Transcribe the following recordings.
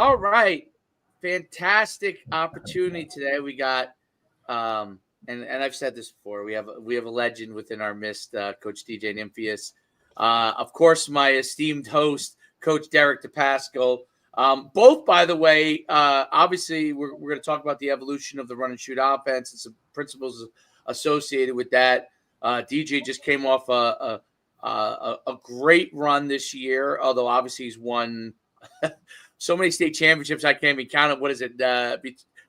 All right. Fantastic opportunity today. We got, and I've said this before, we have a legend within our midst, Coach DJ Nimphius. Of course, my esteemed host, Coach Derek DePascal. Both, by the way, obviously we're going to talk about the evolution of the run and shoot offense and some principles associated with that. DJ just came off a great run this year, although obviously he's won so many state championships I can't even count it. What is it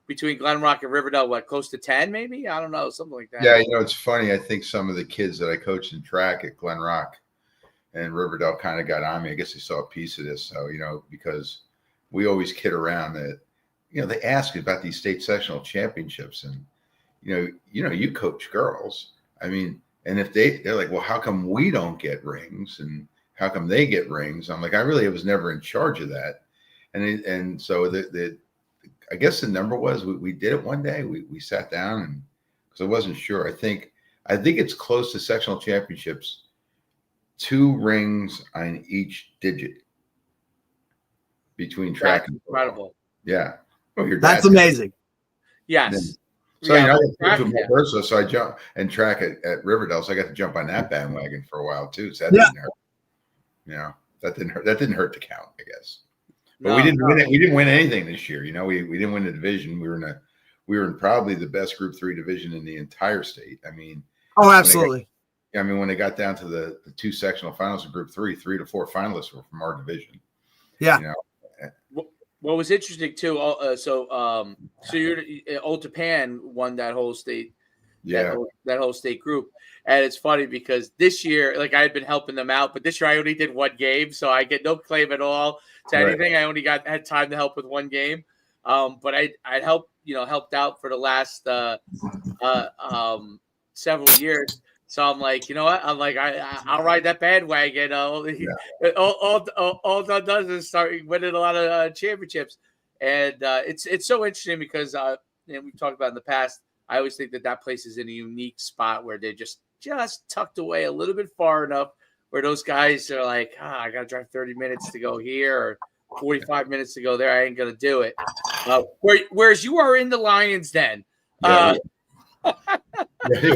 between Glen Rock and Riverdale? What, close to 10 maybe? I don't know, something like that. Yeah, it's funny. I think some of the kids that I coached in track at Glen Rock and Riverdale kind of got on me. I guess they saw a piece of this. So, because we always kid around that, they ask about these state sectional championships and, you coach girls. I mean, and if they're like, well, how come we don't get rings and how come they get rings? I'm like, I was never in charge of that. And so I guess the number was we did it one day. We sat down and because I wasn't sure. I think it's close to sectional championships, 2 rings on each digit between track and football. Incredible. Yeah. Well, that's amazing. Yes. So I got to Versa, so I jumped and track at Riverdale, so I got to jump on that bandwagon for a while too. So that didn't hurt. That didn't hurt to count, I guess. But we didn't win it. We didn't win anything this year. We didn't win the division. We were in probably the best Group 3 division in the entire state. I mean, absolutely. When they got down to the 2 sectional finals in Group 3, 3 to 4 finalists were from our division. Yeah. What was interesting too. So you're Old Japan won that whole state. Yeah. That whole state group. And it's funny because this year, like I had been helping them out, but this year I only did 1 game, so I get no claim at all to anything. I only had time to help with 1 game. But I'd helped out for the last several years. So I'm like, you know what? I'm like, I'll ride that bandwagon. All that does is start winning a lot of championships, and it's so interesting because we've talked about in the past. I always think that place is in a unique spot where they're just tucked away a little bit far enough where those guys are like, I got to drive 30 minutes to go here or 45 minutes to go there. I ain't gonna do it. Whereas you are in the Lions Den. Yeah,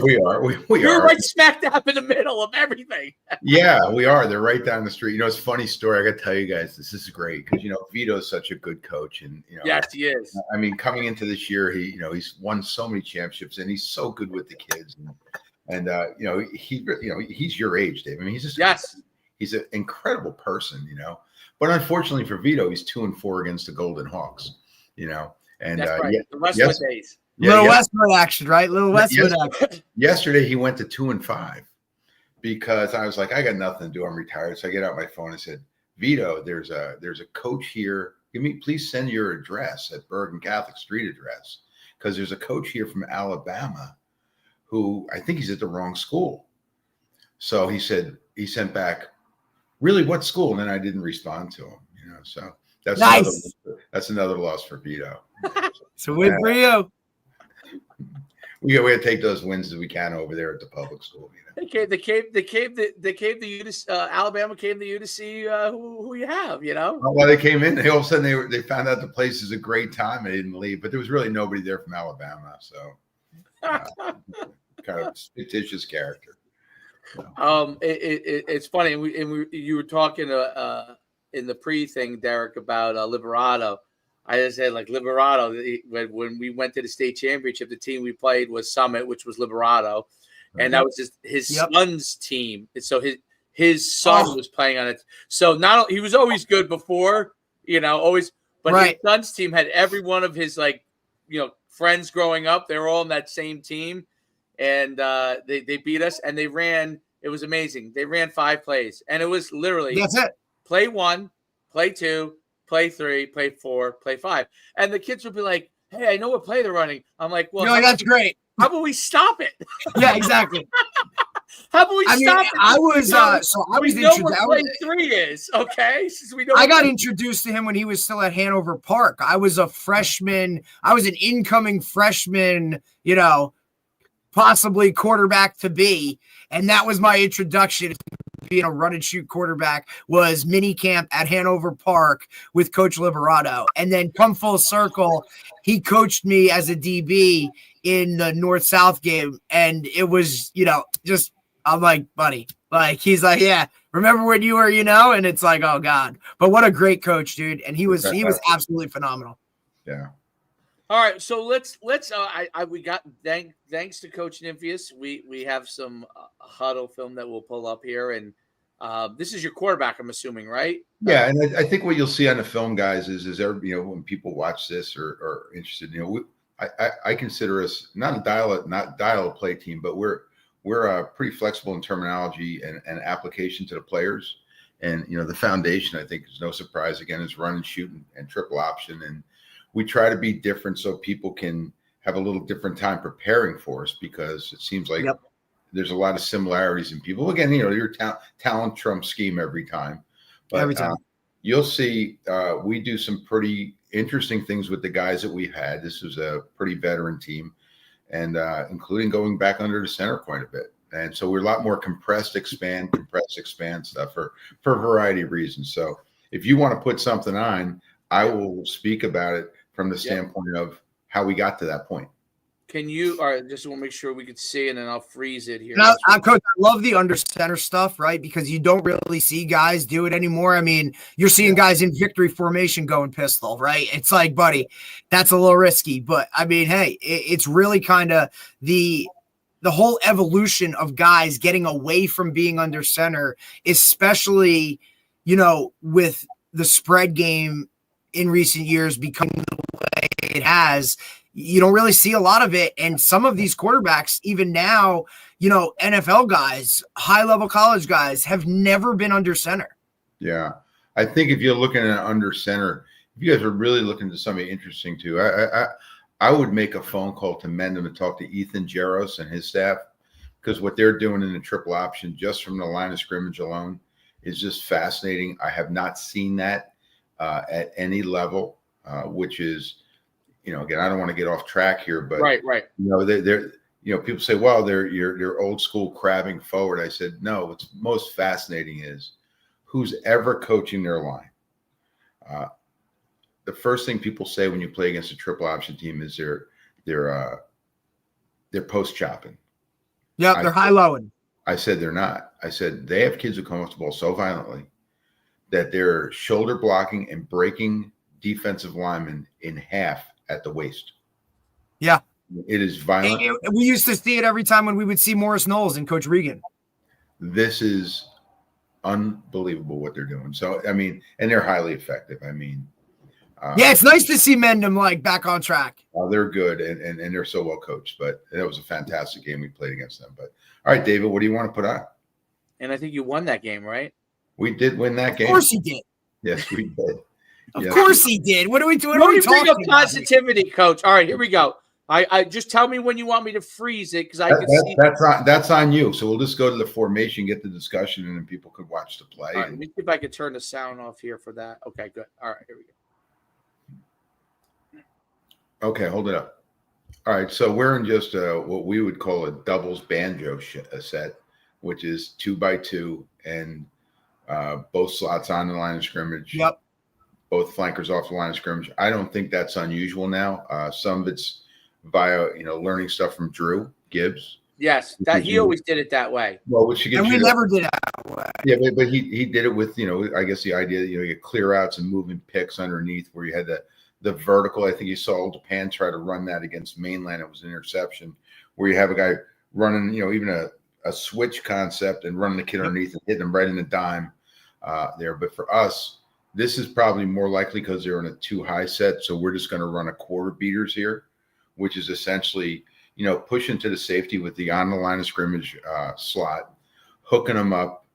we are. You're right smack dab in the middle of everything. Yeah, we are. They're right down the street. It's a funny story. I got to tell you guys, this is great because, Vito's such a good coach. And, yes, he is. I mean, coming into this year, he's won so many championships and he's so good with the kids. And he's your age, Dave. I mean, he's an incredible person, But unfortunately for Vito, he's 2-4 against the Golden Hawks, And that's right. The Westwood days. Westwood action, right? Little Westwood action. Yesterday, he went to 2-5 because I was like, I got nothing to do. I'm retired. So I get out my phone and said, Vito, there's a coach here. Please send your address at Bergen Catholic Street address because there's a coach here from Alabama who I think he's at the wrong school. So he sent back, really, what school? And then I didn't respond to him, So that's nice. That's another loss for Vito. It's a win for you. We got to take those wins as we can over there at the public school. They came to you to Alabama came to you to see who you have. Well, they came in. All of a sudden they found out the place is a great time. And they didn't leave, but there was really nobody there from Alabama. So kind of fictitious character. So. It's funny. You were talking in the pre thing, Derek, about Liberato. I just said, like, Liberato, when we went to the state championship, the team we played was Summit, which was Liberato. And that was just his son's team. And so his son was playing on it. So he was always good before, always. But his son's team had every one of his, friends growing up. They were all in that same team. And they beat us. And they ran. It was amazing. They ran 5 plays. And it was literally. That's it. Play 1, play 2. Play 3, play 4, play 5. And the kids would be like, hey, I know what play they're running. I'm like, well, that's great. How about we stop it? Yeah, exactly. How about we stop it? I was know what play 3 is, okay? I got introduced to him when he was still at Hanover Park. I was a freshman. I was an incoming freshman, possibly quarterback to be. And that was my introduction. being a run and shoot quarterback was mini camp at Hanover Park with Coach Liberato. And then come full circle, he coached me as a DB in the North-South game. And it was, just, I'm like, buddy, like, he's like, yeah, remember when you were, and it's like, oh God, but what a great coach, dude. And he was absolutely phenomenal. Yeah. All right, so let's we got thanks to Coach Nimphius. We have some huddle film that we'll pull up here, and this is your quarterback, I'm assuming, right? Yeah, and I think what you'll see on the film, guys, is when people watch this or are interested, I consider us not a dial play team, but we're pretty flexible in terminology and application to the players, and the foundation, I think, is no surprise. Again, is run and shoot and triple option, and we try to be different so people can have a little different time preparing for us, because it seems like there's a lot of similarities in people. Again, your talent trumps scheme every time. But every time. You'll see we do some pretty interesting things with the guys that we've had. This was a pretty veteran team, and including going back under the center quite a bit. And so we're a lot more compress, expand stuff for a variety of reasons. So if you want to put something on, I will speak about it from the standpoint of how we got to that point. Can you, all right, just want to make sure we could see, and then I'll freeze it here. Coach, I love the under center stuff, right? Because you don't really see guys do it anymore. I mean, you're seeing guys in victory formation going pistol, right? It's like, buddy, that's a little risky. But, I mean, hey, it's really kind of the whole evolution of guys getting away from being under center, especially, with the spread game in recent years becoming the way it has. You don't really see a lot of it. And some of these quarterbacks, even now, NFL guys, high-level college guys, have never been under center. Yeah. I think if you're looking at under center, if you guys are really looking to somebody interesting too, I would make a phone call to Mendham and talk to Ethan Jaros and his staff, because what they're doing in the triple option just from the line of scrimmage alone is just fascinating. I have not seen that at any level, which is, again, I don't want to get off track here, but right. They're people say, well, you're old school crabbing forward. I said, no, what's most fascinating is who's ever coaching their line. The first thing people say when you play against a triple option team is they're post chopping. Yeah, they're high-lowing. I said they're not. I said they have kids who come off the ball so violently that they're shoulder blocking and breaking defensive linemen in half at the waist. Yeah. It is violent. We used to see it every time when we would see Morris Knowles and Coach Regan. This is unbelievable what they're doing. So, I mean, and they're highly effective. I mean, it's nice to see Mendham back on track. They're good and they're so well coached, but that was a fantastic game we played against them. But all right, David, what do you want to put on? And I think you won that game, right? We did win that game. Of course he did. Yes, we did. Of course he did. What are we doing? Don't bring up positivity, Coach. All right, here we go. I just tell me when you want me to freeze it, because I can see that's on you. So we'll just go to the formation, get the discussion, and then people could watch the play. All right, let me see if I could turn the sound off here for that. Okay, good. All right, here we go. Okay, hold it up. All right, so we're in just what we would call a doubles banjo set, which is 2x2, and both slots on the line of scrimmage. Yep. Both flankers off the line of scrimmage. I don't think that's unusual now. Some of it's via learning stuff from Drew Gibbs. Yes, that he always did it that way. Well, which and we never did it that way. Yeah, but he did it with I guess the idea that you get clear outs and moving picks underneath where you had the vertical. I think you saw Old Japan try to run that against Mainland. It was an interception where you have a guy running even a switch concept and running the kid underneath and hitting him right in the dime there. But for us, this is probably more likely because they're in a 2-high set. So we're just going to run a quarter beaters here, which is essentially, pushing to the safety with the on the line of scrimmage slot, hooking them up,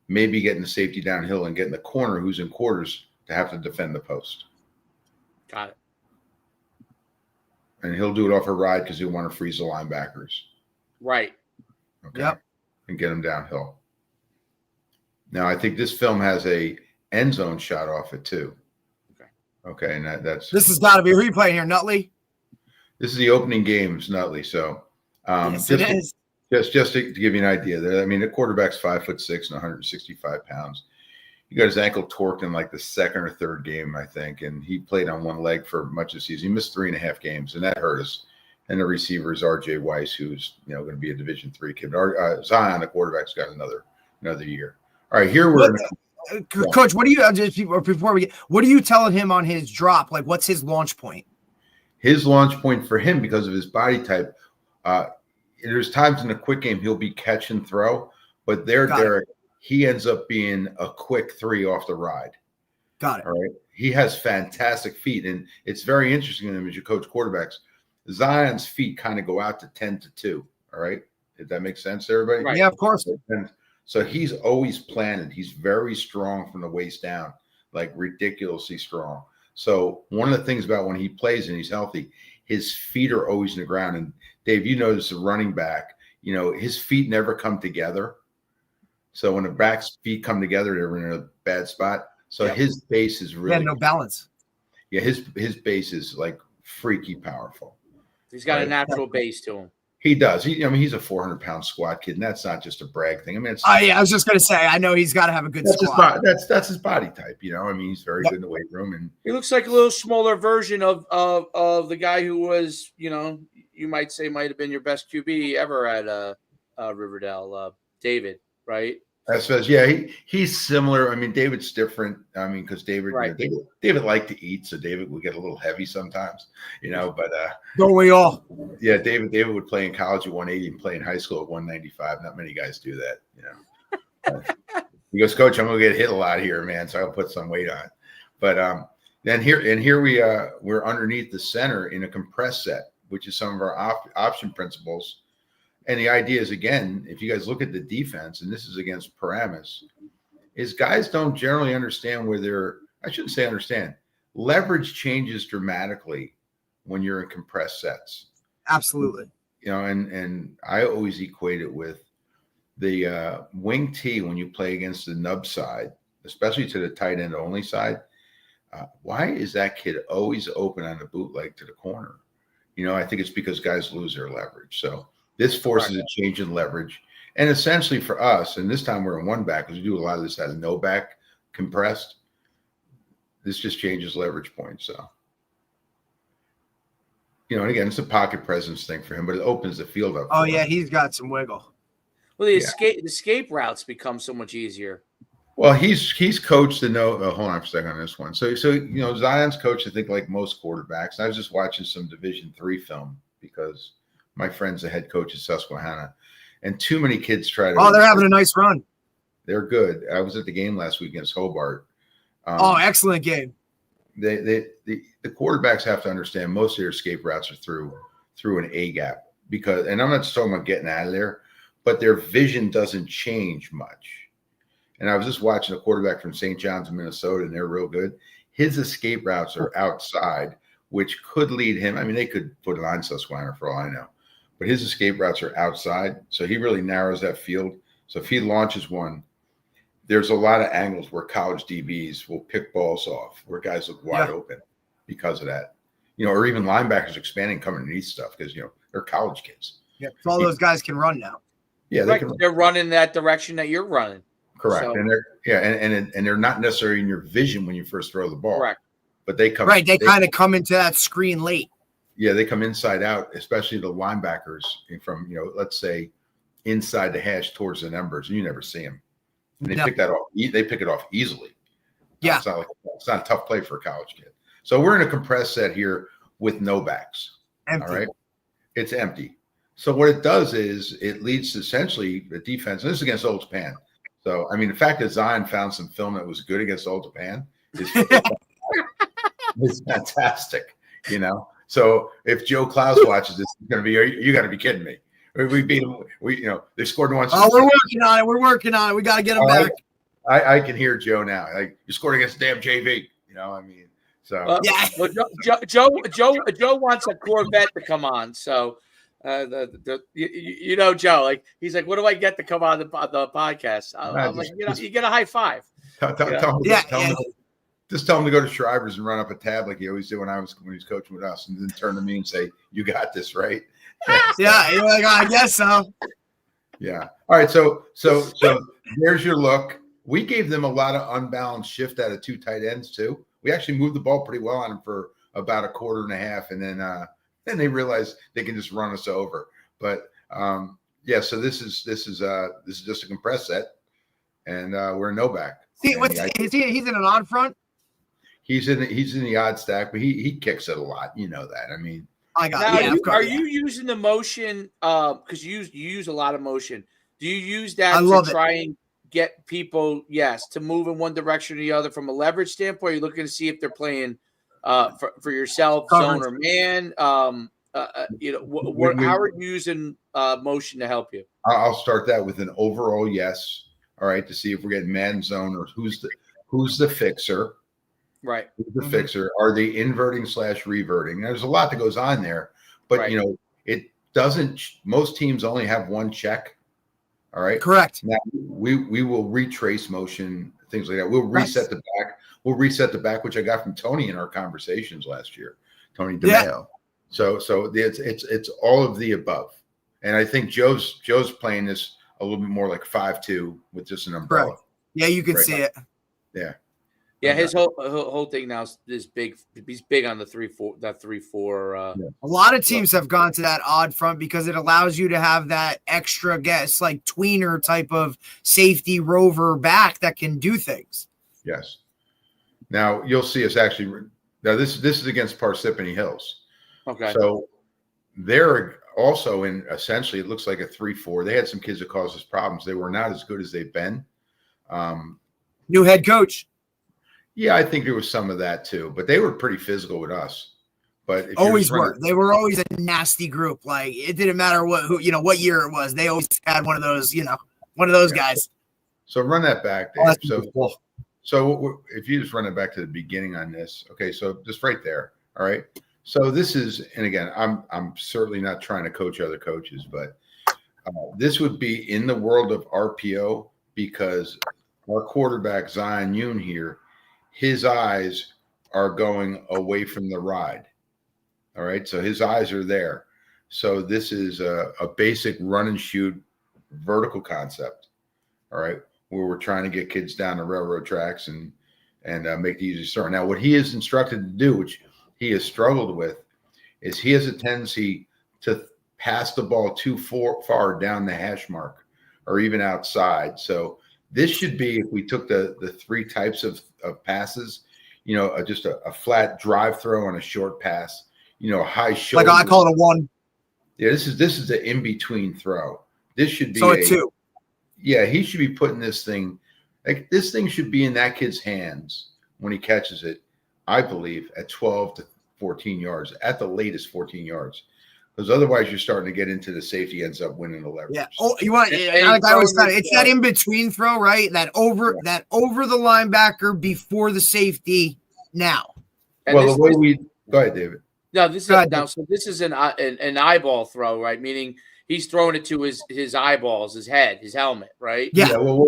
maybe getting the safety downhill and getting the corner who's in quarters to have to defend the post. Got it. And he'll do it off a ride because he'll want to freeze the linebackers. Right. Okay. Yep. And get them downhill. Now, I think this film has a end zone shot off it too. Okay, and that's this has got to be. Who are you playing here, Nutley? This is the opening game. It's Nutley, so yes, it is. Just to give you an idea, I mean, the quarterback's 5'6" and 165 pounds. He got his ankle torqued in like the second or third game, I think, and he played on one leg for much of the season. He missed 3.5 games, and that hurt us. And the receiver is R.J. Weiss, who's going to be a Division III kid. Zion, the quarterback's got another year. All right, here we're. Coach, what do you just before we get? What are you telling him on his drop? Like, what's his launch point? His launch point for him, because of his body type, there's times in a quick game he'll be catch and throw, but Derek, he ends up being a quick 3 off the ride. Got it. All right. He has fantastic feet, and it's very interesting to him as you coach quarterbacks. Zion's feet kind of go out to 10-2. All right. If that makes sense to everybody? Right. Yeah, of course. So he's always planted. He's very strong from the waist down, like ridiculously strong. So one of the things about when he plays and he's healthy, his feet are always in the ground. And Dave, you notice a running back, his feet never come together. So when the back's feet come together, they're in a bad spot. So his base is really no balance. Yeah, his base is like freaky powerful. He's got a natural base to him. He does. He's a 400-pound squat kid, and that's not just a brag thing. I mean, I was just gonna say, I know he's got to have a good squat. That's his body type. I mean, he's very good in the weight room, and he looks like a little smaller version of the guy who was, you might say might have been your best QB ever at Riverdale, David, right? He's similar. I mean, David's different. I mean, because David liked to eat, so David would get a little heavy sometimes, But don't we all? Yeah, David would play in college at 180 and play in high school at 195. Not many guys do that, He goes, Coach, I'm gonna get hit a lot here, man, so I'll put some weight on. But then here we're underneath the center in a compressed set, which is some of our option principles. And the idea is, again, if you guys look at the defense, and this is against Paramus, is guys don't generally understand I shouldn't say understand. Leverage changes dramatically when you're in compressed sets. Absolutely. And I always equate it with the wing T when you play against the nub side, especially to the tight end only side. Why is that kid always open on the bootleg to the corner? I think it's because guys lose their leverage. So this forces a change in leverage. And essentially for us, and this time we're in one back, because we do a lot of this as no back compressed, this just changes leverage points. So, and again, it's a pocket presence thing for him, but it opens the field up. Oh, yeah, he's got some wiggle. Well, the escape routes become so much easier. Well, he's coached to know. Hold on for a second on this one. So Zion's coached, I think, like most quarterbacks. I was just watching some Division III film because my friend's the head coach at Susquehanna, and too many kids try to. Oh, they're having a nice run. They're good. I was at the game last week against Hobart. Excellent game. The quarterbacks have to understand most of their escape routes are through an A gap and I'm not just talking about getting out of there, but their vision doesn't change much. And I was just watching a quarterback from St. John's, Minnesota, and they're real good. His escape routes are outside, which could lead him. I mean, they could put it on Susquehanna for all I know, but his escape routes are outside. So he really narrows that field. So if he launches one, there's a lot of angles where college DBs will pick balls off, where guys look wide open because of that. Or even linebackers expanding, coming underneath stuff because, they're college kids. Yeah, so all those guys can run now. Yeah, they're running that direction that you're running. Correct. So, and they're not necessarily in your vision when you first throw the ball. Correct. But they come they kind of come into that screen late. Yeah, they come inside out, especially the linebackers from, let's say inside the hash towards the numbers, and you never see them. And they pick that off. They pick it off easily. Yeah. It's not a tough play for a college kid. So we're in a compressed set here with no backs. Empty. All right. It's empty. So what it does is it leads to essentially the defense. And this is against Old Japan. So, I mean, the fact that Zion found some film that was good against Old Japan is fantastic, So if Joe Klaus watches this, it's going to be, you got to be kidding me. We beat them. They scored once. Oh, we're working on it. We got to get them back. I can hear Joe now. Like, you scored against the damn JV. So. Yeah. Well, Joe wants a Corvette to come on. So, Joe, like he's like, what do I get to come on the podcast? I'm like, you get a high five. Just tell him to go to Shriver's and run up a tab like he always did when he was coaching with us, and then turn to me and say, "You got this, right?" Yeah, you're like, I guess so. Yeah. All right. So there's your look. We gave them a lot of unbalanced shift out of two tight ends too. We actually moved the ball pretty well on them for about a quarter and a half, and then they realized they can just run us over. But yeah. So this is just a compressed set, and we're a no back. See, he's in an odd front. He's in the odd stack, but he kicks it a lot. You know that. I mean, are you using the motion? Because you use a lot of motion. Do you use that to try and get people, to move in one direction or the other from a leverage standpoint? Are you looking to see if they're playing for yourself, zone or man? How are you using motion to help you? I'll start that with an overall yes. All right, to see if we're getting man zone or who's the fixer. Right. The fixer. Are they inverting / reverting? There's a lot that goes on there, but it doesn't. Most teams only have one check. All right. Correct. Now we will retrace motion, things like that. We'll reset the back. We'll reset the back, which I got from Tony in our conversations last year, Tony DeMeo. Yeah. So it's all of the above, and I think Joe's playing this a little bit more like 5-2 with just an umbrella. Right. Yeah, you can see it. Yeah. Yeah, his whole thing now is big. He's big on the 3-4. That 3-4. A lot of teams have gone to that odd front because it allows you to have that extra guess, like tweener type of safety rover back that can do things. Yes. Now you'll see us actually. Now this is against Parsippany Hills. Okay. So they're also in essentially it looks like a 3-4. They had some kids that caused us problems. They were not as good as they've been. New head coach. Yeah, I think there was some of that too, but they were pretty physical with us. But always were. They were always a nasty group. Like it didn't matter what year it was. They always had one of those guys. So run that back, Dave. Oh, so if you just run it back to the beginning on this, okay. So just right there. All right. So this is, and again, I'm certainly not trying to coach other coaches, but this would be in the world of RPO because our quarterback Zion Yoon here. His eyes are going away from the ride. All right. So his eyes are there. So this is a basic run and shoot vertical concept. All right. Where we're trying to get kids down the railroad tracks and make the easy start. Now, what he is instructed to do, which he has struggled with, is he has a tendency to pass the ball too far down the hash mark or even outside. So this should be, if we took the three types of passes, just a flat drive throw and a short pass, high shoulder. Like I call it a 1. Yeah, this is the in-between throw. This should be a 2. Yeah, he should be putting this thing, like this thing should be in that kid's hands when he catches it, I believe, at 12 to 14 yards, at the latest 14 yards. Because otherwise, you're starting to get into the safety ends up winning the leverage. Yeah. Oh, you want? Like I always said, it's that in between throw, right? That over the linebacker before the safety. Now, go ahead, David. No, this is an eyeball throw, right? Meaning he's throwing it to his eyeballs, his head, his helmet, right? Yeah. Well,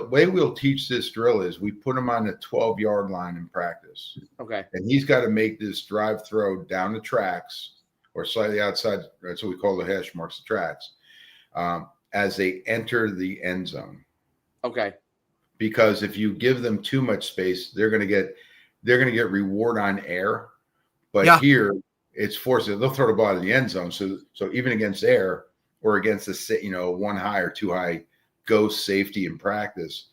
way we'll teach this drill is we put him on the 12-yard line in practice. Okay. And he's got to make this drive throw down the tracks. Or slightly outside, that's what we call the hash marks, the tracks, as they enter the end zone. Okay. Because if you give them too much space, they're going to get reward on air. But here it's forced. They'll throw the ball out of the end zone. So even against air or against the one high or two high ghost safety in practice,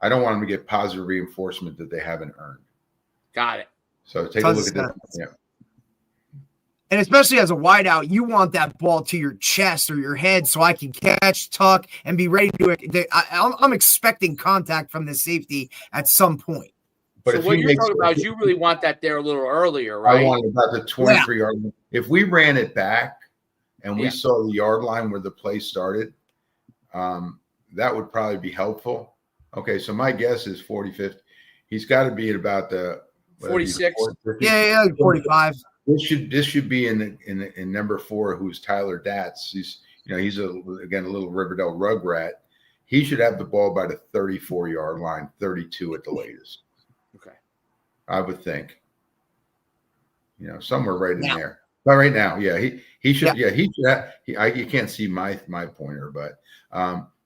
I don't want them to get positive reinforcement that they haven't earned. Got it. So take a look at that. Yeah. And especially as a wideout, you want that ball to your chest or your head so I can catch, tuck, and be ready to do it. I'm expecting contact from the safety at some point. But so what you're talking about is you really want that there a little earlier, right? I want it about the 23-yard line. If we ran it back and we saw the yard line where the play started, that would probably be helpful. Okay, so my guess is 45th. He's got to be at about the 46. 45. This should be in number 4, who's Tyler Datz. He's a little Riverdale rugrat. He should have the ball by the 34-yard line, 32 at the latest. Okay, I would think. Somewhere right in there. But right now, yeah, he should. Yeah, he should. You can't see my pointer, but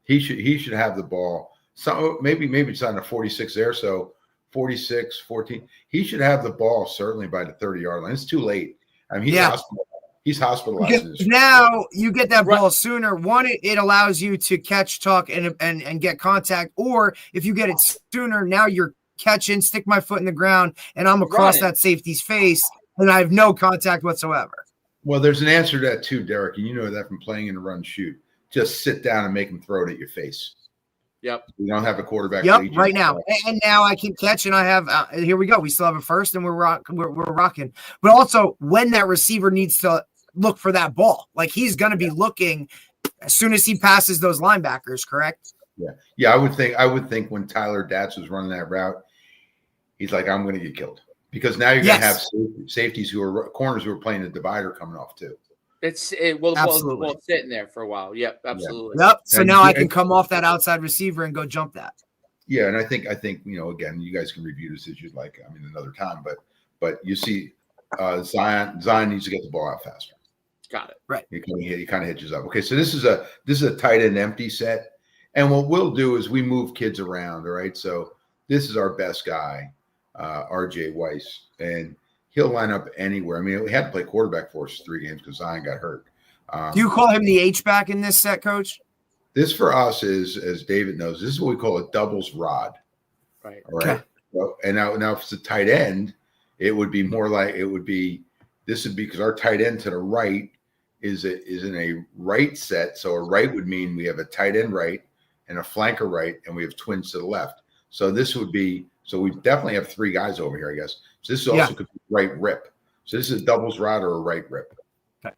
he should have the ball. So maybe it's on the 46 there. So 46, 14. He should have the ball certainly by the 30-yard line. It's too late. I mean, he's hospitalized. Now you get that ball sooner. One, it allows you to catch, tuck, and get contact. Or if you get it sooner, now you're catching, stick my foot in the ground, and I'm across that safety's face, and I have no contact whatsoever. Well, there's an answer to that too, Derek, and you know that from playing in the run shoot. Just sit down and make him throw it at your face. Yep. We don't have a quarterback. Yep, right now. And now I can catch, and I have here we go. We still have a first, and we're rocking. But also, when that receiver needs to look for that ball, like he's going to be looking as soon as he passes those linebackers, correct? Yeah. I would think when Tyler Datz was running that route, he's like, I'm going to get killed, because now you're going to have safeties corners who are playing the divider coming off too. It's sitting there for a while. Yep, absolutely. Yep. So now I can come off that outside receiver and go jump that. Yeah, and I think again, you guys can review this as you'd like. I mean, another time, but you see, Zion needs to get the ball out faster. Got it. Right. He kind of hitches up. Okay, so this is a tight end empty set, and what we'll do is we move kids around. All right, so this is our best guy, RJ Weiss, and he'll line up anywhere. I mean, we had to play quarterback for us 3 games because Zion got hurt. Do you call him the H-back in this set, Coach? This for us is, as David knows, this is what we call a doubles rod. Right. All right. Okay. So, and now if it's a tight end, it would be more like this would be because our tight end to the right is in a right set. So a right would mean we have a tight end right and a flanker right, and we have twins to the left. So this would be, so we definitely have 3 guys over here, I guess. So this also could be right rip. So this is a doubles rod or a right rip. Okay.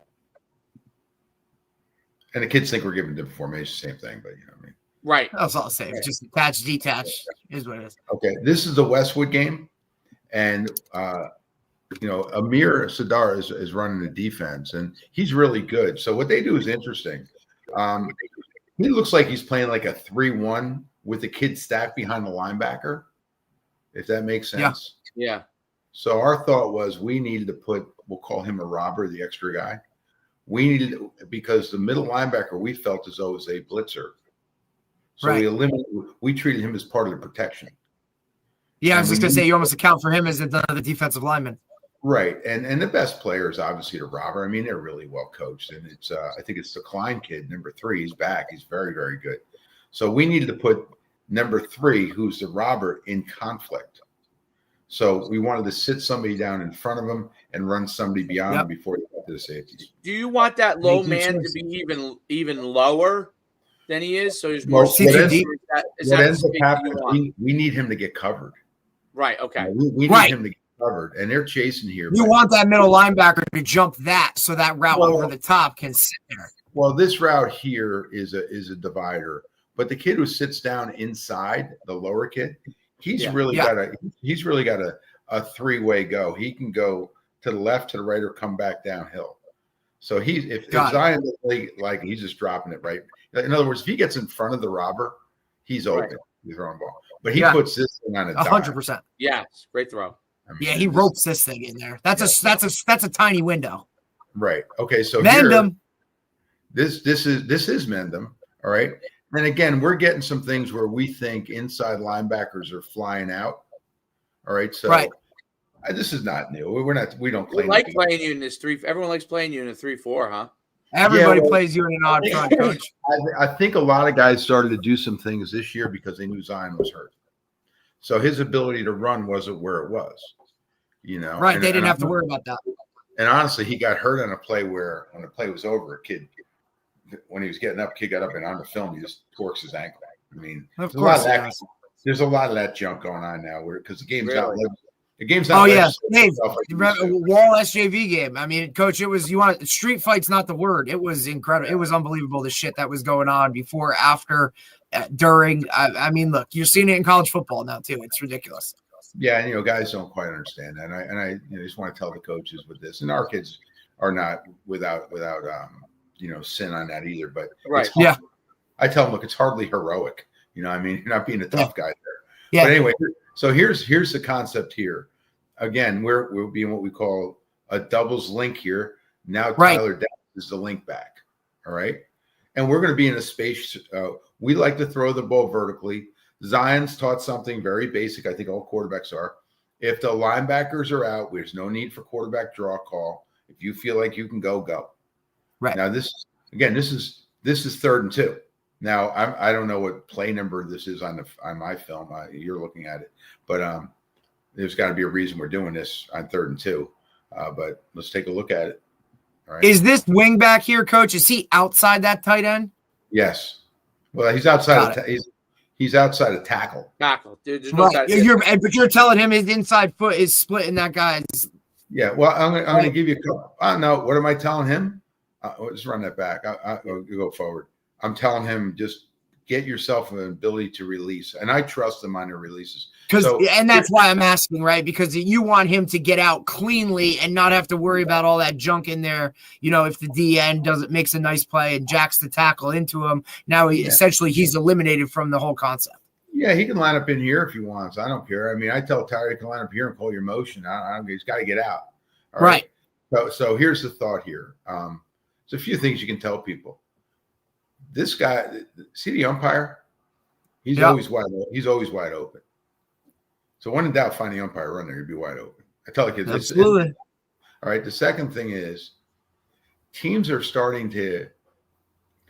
And the kids think we're giving different formations, same thing, but you know what I mean. Right. That's all the same. Just attach, detach is what it is. Okay. This is the Westwood game. And Amir Sadar is running the defense, and he's really good. So what they do is interesting. He looks like he's playing like a 3-1 with the kid stacked behind the linebacker, if that makes sense. Yeah. So our thought was we needed to we'll call him a robber, the extra guy. We needed, because the middle linebacker we felt as though was a blitzer. So we treated him as part of the protection. Yeah, I was just going to say, you almost account for him as the defensive lineman. Right. And the best player is obviously the robber. I mean, they're really well coached. And it's I think it's the Klein kid, number 3. He's back. He's very, very good. So we needed to put number 3, who's the robber, in conflict. So we wanted to sit somebody down in front of him and run somebody beyond him before he got to the safeties. Do you want that low man to be even lower than he is? So he's more what ends up happening, we need him to get covered. Right. Okay. We need him to get covered, and they're chasing here. You want that middle linebacker to jump that, so that route over the top can sit there. Well, this route here is a divider, but the kid who sits down inside, the lower kid, he's really got a 3-way go. He can go to the left, to the right, or come back downhill. So if Zion like he's just dropping it right. In other words, if he gets in front of the robber, he's open. Right. He's throwing ball, but he puts this thing on a 100%. Yeah, great throw. I mean, he ropes this thing in there. That's a tiny window. Right. Okay. So Mendham. This is Mendham. All right. And again, we're getting some things where we think inside linebackers are flying out. All right. So this is not new. We don't claim. We like playing you in this 3. Everyone likes playing you in a 3-4, huh? Everybody plays you in an odd front, Coach. I think a lot of guys started to do some things this year because they knew Zion was hurt. So his ability to run wasn't where it was, Right. They didn't have to worry about that. And honestly, he got hurt on a play where when the play was over, when he was getting up, kid got up, and on the film, he just torques his ankle. I mean, there's a lot of that junk going on now because the game's not. The game's not. Oh yeah, Dave, Wall SJV game. I mean, Coach, it was street fight's not the word. It was incredible. It was unbelievable the shit that was going on before, after, during. I mean, look, you're seeing it in college football now too. It's ridiculous. Yeah, and guys don't quite understand that. And I just want to tell the coaches with this, and our kids are not without sin on that either. But I tell them, look, it's hardly heroic. I mean, you're not being a tough guy there. Yeah. But anyway, so here's the concept here. Again, we're being what we call a doubles link here. Now Right. Tyler Dax is the link back. All right. And we're going to be in a space. We like to throw the ball vertically. Zion's taught something very basic. I think all quarterbacks are. If the linebackers are out, there's no need for quarterback draw call. If you feel like you can go, go. Right. Now this is 3rd and 2. Now I don't know what play number this is on my film. You're looking at it, but there's got to be a reason we're doing this on 3rd and 2. But let's take a look at it. All right. Is this wing back here, Coach? Is he outside that tight end? Yes. Well, he's outside. He's outside of tackle. Tackle, dude. There's no Right. But you're telling him his inside foot is splitting that guy's. Yeah. Well, I'm going to give you a couple. I don't know. What am I telling him? Let's run that back. You go forward. I'm telling him just get yourself an ability to release, and I trust him on the releases. And that's why I'm asking, right? Because you want him to get out cleanly and not have to worry about all that junk in there. You know, if the DN makes a nice play and jacks the tackle into him, now essentially he's eliminated from the whole concept. Yeah, he can line up in here if he wants. I don't care. I mean, I tell Tyler he can line up here and call your motion. I don't. He's got to get out. All right. So here's the thought here. There's a few things you can tell people. This guy, see the umpire? He's always wide open. He's always wide open. So when in doubt, find the umpire run there. You'd be wide open. I tell the kids. Absolutely. All right. The second thing is teams are starting to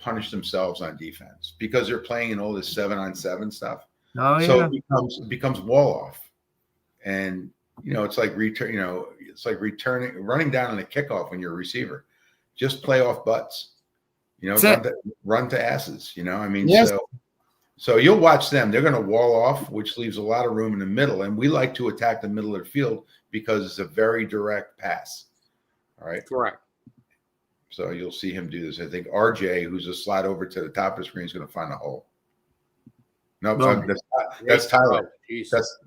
punish themselves on defense because they're playing in all this 7-on-7 stuff. Oh, yeah. So it becomes wall off. And, it's like running down on a kickoff when you're a receiver. Just play off butts. Run to asses. Yes. So you'll watch them. They're going to wall off, which leaves a lot of room in the middle. And we like to attack the middle of the field because it's a very direct pass. All right. Correct. So you'll see him do this. I think RJ, who's a slide over to the top of the screen, is going to find a hole. No, that's Tyler.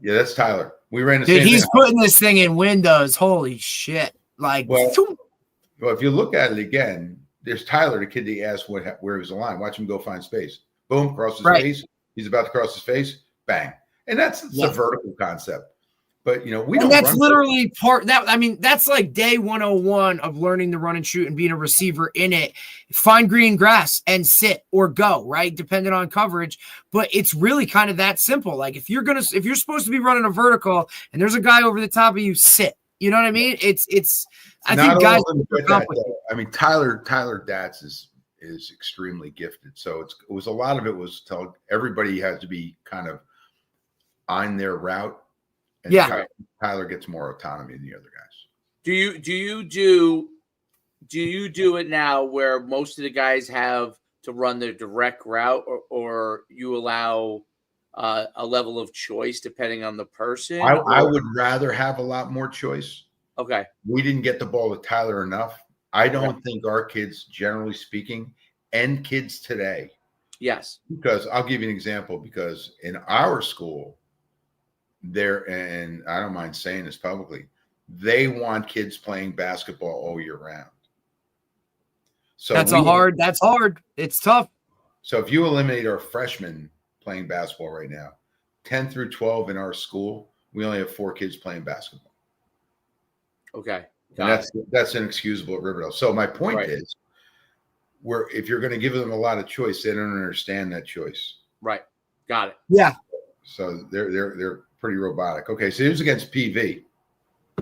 That's Tyler. We ran the same thing. He's putting this thing in windows. Holy shit. Well, if you look at it again, there's Tyler, the kid that asked where he was aligned. Watch him go find space. Boom, cross his face. He's about to cross his face. Bang. And that's the vertical concept. But, we don't. And that's literally that's like day 101 of learning to run and shoot and being a receiver in it. Find green grass and sit or go, right? Depending on coverage. But it's really kind of that simple. Like if you're supposed to be running a vertical and there's a guy over the top of you, sit. You know what I mean? I think guys. Tyler Datz is extremely gifted. So a lot of it was tell everybody has to be kind of on their route. And Tyler gets more autonomy than the other guys. Do you do it now where most of the guys have to run their direct route, or you allow a level of choice depending on the person? I would rather have a lot more choice. Okay. We didn't get the ball to Tyler enough. I don't think our kids, generally speaking, and kids today. Yes. Because I'll give you an example. Because in our school, and I don't mind saying this publicly, they want kids playing basketball all year round. So that's hard. It's tough. So if you eliminate our freshmen playing basketball right now, 10 through 12 in our school, we only have 4 kids playing basketball. Okay. And that's inexcusable at Riverdale. So my point is, if you're going to give them a lot of choice, they don't understand that choice. Right. Got it. Yeah. So they're pretty robotic. Okay, so here's against PV. I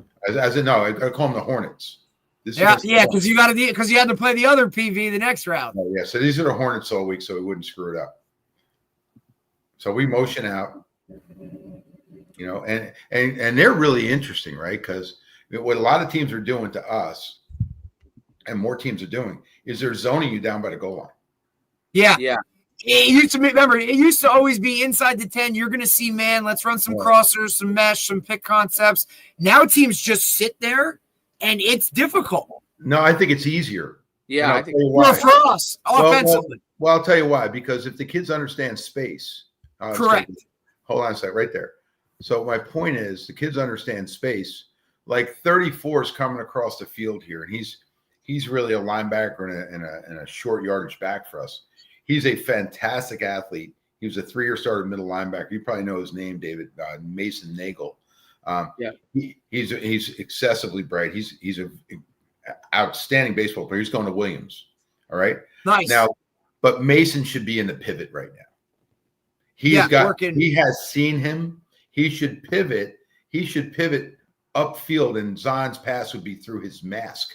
call them the Hornets. Because you had to play the other PV the next round. Oh, yeah, so these are the Hornets all week, so we wouldn't screw it up. So we motion out, and they're really interesting, right? Because what a lot of teams are doing to us, and more teams are doing, is they're zoning you down by the goal line. Yeah. Yeah. It used to always be inside the 10. You're going to see, let's run some crossers, some mesh, some pick concepts. Now teams just sit there, and it's difficult. No, I think it's easier. Yeah, I think for us, offensively. Well, I'll tell you why. Because if the kids understand space. Correct. Hold on a sec, right there. So my point is, the kids understand space. Like 34 is coming across the field here, and he's really a linebacker and a short yardage back for us. He's a fantastic athlete. He was a 3-year starter middle linebacker. You probably know his name, David, Mason Nagel. He's excessively bright. He's a outstanding baseball player. He's going to Williams. All right. Nice. Now, but Mason should be in the pivot right now. He has seen him. He should pivot. He should pivot upfield, and Zion's pass would be through his mask,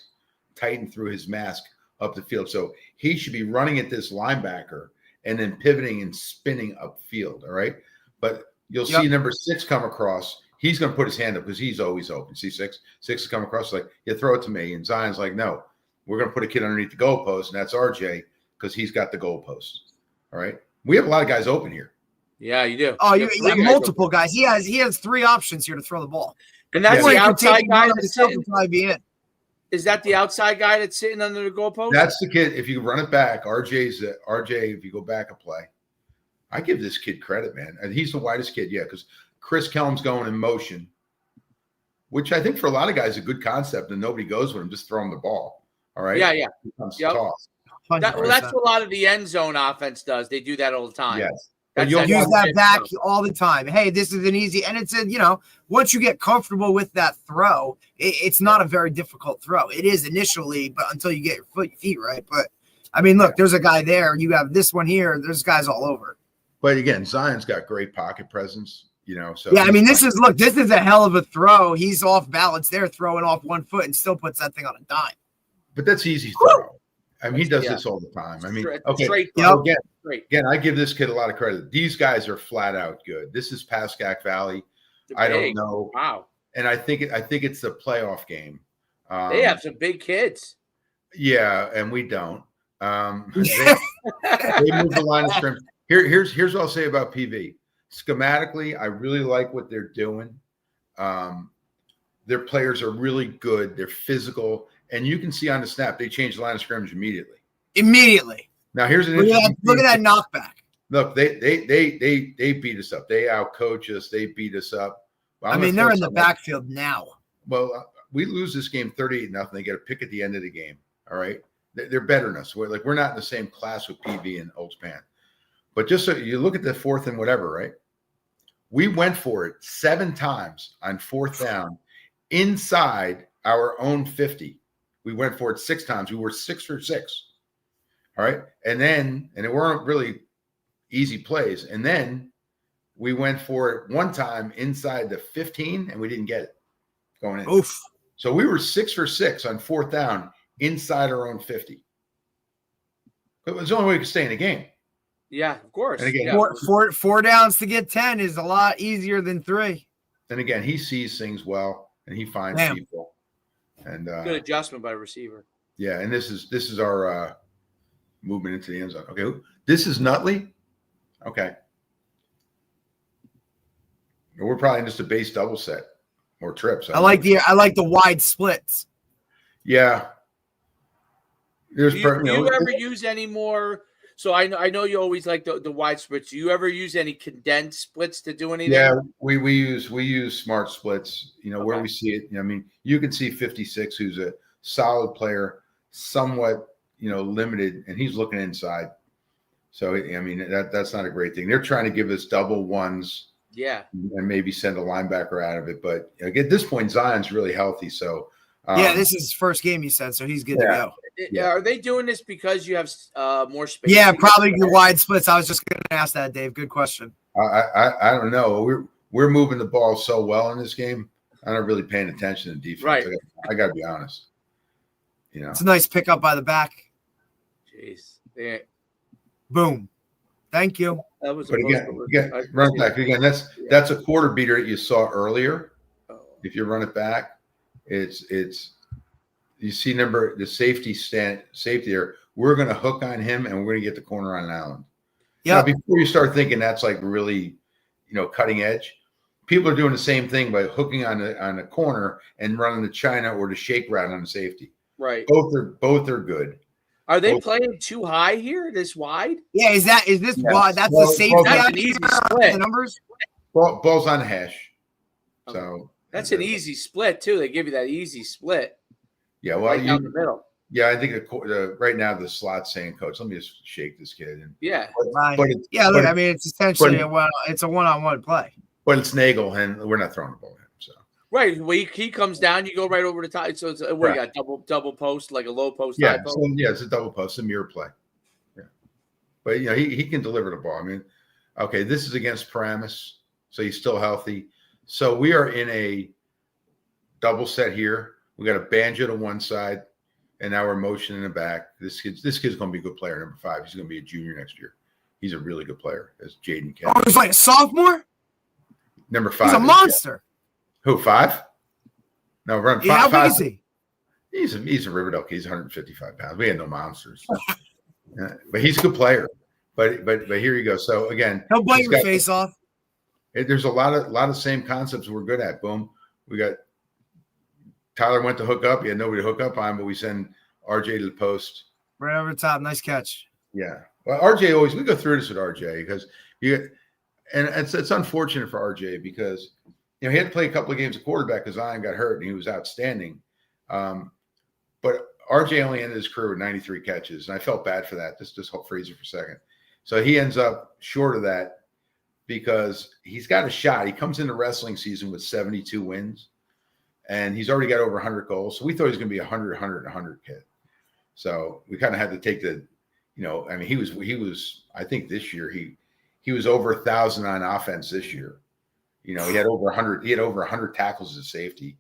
tighten through his mask up the field. So he should be running at this linebacker and then pivoting and spinning upfield. All right. But you'll see number 6 come across. He's going to put his hand up because he's always open. See 6 is coming across like, yeah, throw it to me. And Zion's like, no, we're going to put a kid underneath the goalpost, and that's RJ because he's got the goalpost. All right. We have a lot of guys open here. Yeah, you do. Oh, you have multiple guys. He has 3 options here to throw the ball. And that's the outside guy that's sitting. Is that the outside guy that's sitting under the goalpost? That's the kid. If you run it back, RJ, if you go back a play, I give this kid credit, man. And he's the widest kid, yeah, because Chris Kelm's going in motion, which I think for a lot of guys is a good concept, and nobody goes with him. Just throw him the ball. All right? Yeah. Toss. That's what a lot of the end zone offense does. They do that all the time. Yes. You'll use that back all the time. Hey, this is an easy, and it's once you get comfortable with that throw, it's not a very difficult throw. It is initially, but until you get your feet right. But I mean, look, there's a guy there. You have this one here. There's guys all over. But again, Zion's got great pocket presence. So yeah, I mean, this is a hell of a throw. He's off balance there, throwing off one foot, and still puts that thing on a dime. But that's easy throw. I mean, he does this all the time. I mean, straight. Again, I give this kid a lot of credit. These guys are flat out good. This is Pascack Valley. I don't know. Wow. And I think it's the playoff game. They have some big kids. Yeah, and we don't. They move the line of scrimmage. Here's what I'll say about PV. Schematically, I really like what they're doing. Their players are really good. They're physical. And you can see on the snap, they changed the line of scrimmage immediately. Now here's an look at that knockback. Look, they beat us up. They outcoach us. They beat us up. I mean, they're in the backfield now. Well, we lose this game 38-0. They get a pick at the end of the game. All right, they're better than us. We're not in the same class with PV and Old Span. But just so you look at the 4th and whatever, right? We went for it 7 times on 4th down inside our own 50. We went for it 6 times. We were 6 for 6. All right. And it weren't really easy plays. And then we went for it 1 time inside the 15 and we didn't get it going in. Oof. So we were 6 for 6 on 4th down inside our own 50. It was the only way we could stay in the game. Yeah, of course. And again, four downs to get 10 is a lot easier than 3. And again, he sees things well and he finds people. And good adjustment by receiver. Yeah, and this is our movement into the end zone. Okay, this is Nutley. Okay, we're probably just a base double set or trips. I like the wide splits. Yeah, do you ever use any more? So I know you always like the wide splits. Do you ever use any condensed splits to do anything? Yeah, we use smart splits. Where we see it. I mean, you can see 56, who's a solid player, somewhat limited, and he's looking inside. So I mean that's not a great thing. They're trying to give us double ones. Yeah, and maybe send a linebacker out of it. But at this point, Zion's really healthy. So this is his first game, you said, so he's good to go. Yeah. Are they doing this because you have more space? Yeah, probably the wide splits. I was just going to ask that, Dave. Good question. I don't know. We're moving the ball so well in this game. I'm not really paying attention to defense. Right. I got to be honest. It's a nice pickup by the back. Jeez. Yeah. Boom. Thank you. That was. But again, run back again. That's a quarter beater that you saw earlier. Oh. If you run it back, it's. You see the safety there. We're going to hook on him, and we're going to get the corner on Allen. Yeah. Before you start thinking that's like really, cutting edge, people are doing the same thing by hooking on a corner and running the China or the shake route on the safety. Right. Both are good. Are they playing too high here? This wide? Yeah. Is this wide? That's the safety. That's an easy split. The numbers. Ball's on the hash. Okay. So that's an easy split too. They give you that easy split. Yeah, well, right down the middle. Yeah, I think right now the slot's saying, "Coach, let me just shake this kid." And it's essentially it's a one-on-one play. But it's Nagel, and we're not throwing the ball at him. So Right. When he comes down, you go right over the top. So it's what you got, double post, like a low post, high post? It's a double post, a mirror play. Yeah. But he can deliver the ball. I mean, okay, this is against Paramus, so he's still healthy. So we are in a double set here. We got a Banjo to one side, and now we're motion in the back. This kid's going to be a good player, number 5. He's going to be a junior next year. He's a really good player, as Jaden Kemp. Oh, he's like a sophomore? Number 5. He's a monster. Who, 5? No, run 5. Yeah, how big is he? He's a Riverdale kid. He's 155 pounds. We had no monsters. But he's a good player. But here you go. So, again. He'll bite your face off. There's a lot of same concepts we're good at. Boom. We got Tyler went to hook up. He had nobody to hook up on, but we send RJ to the post. Right over the top. Nice catch. Yeah. Well, RJ we go through this with RJ because it's unfortunate for RJ because he had to play a couple of games of quarterback because Zion got hurt and he was outstanding. But RJ only ended his career with 93 catches, and I felt bad for that. Just freeze it for a second. So he ends up short of that because he's got a shot. He comes into wrestling season with 72 wins, and he's already got over 100 goals. So we thought he was going to be 100 kid. So we kind of had to take he was. I think this year he was over 1,000 on offense this year. He had over 100. He had over 100 tackles as safety,